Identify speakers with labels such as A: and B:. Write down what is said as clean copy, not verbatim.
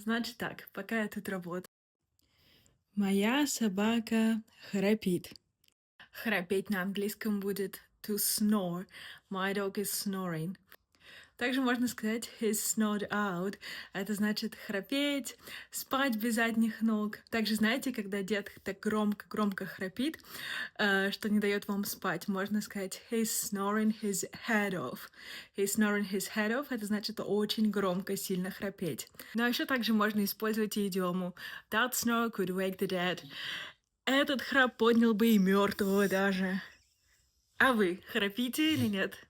A: Значит так, пока я тут работаю. Моя собака храпит. Храпеть на английском будет to snore. My dog is snoring. Также можно сказать he's snored out. Это значит храпеть, спать без задних ног. Также знаете, когда дед так громко храпит, что не дает вам спать, можно сказать he's snoring his head off. He's snoring his head off. Это значит очень громко, сильно храпеть. Но еще также можно использовать идиому that snore could wake the dead. Этот храп поднял бы и мертвого даже. А вы храпите или нет?